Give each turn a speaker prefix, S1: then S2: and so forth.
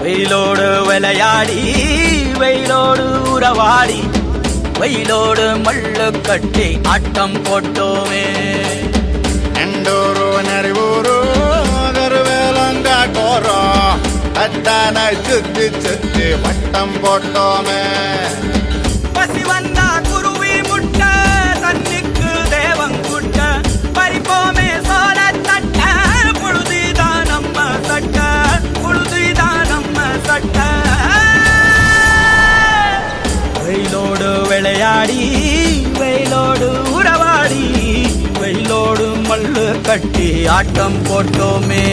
S1: வெயிலோடு விளையாடி வெயிலோடு உறவாடி வெயிலோடு மல்லு கட்டி ஆட்டம் போட்டோமே.
S2: எண்டூரு நெறிவூரு கருவேலங்காட்டோரோ அத்தான சுத்தி சுத்தி வட்டம் போட்டோமே.
S1: பசி வந்தா குருவி முட்ட தண்ணிக்கு தேவங்குட்ட பறிப்போமே சோழ தட்ட புழுதிதான் நம்ம சட்ட புழுதிதான் நம்ம சட்ட. வெயிலோடு விளையாடி வெயிலோடு உறவாடி வெயிலோடு மல்லு கட்டி ஆட்டம் போட்டோமே.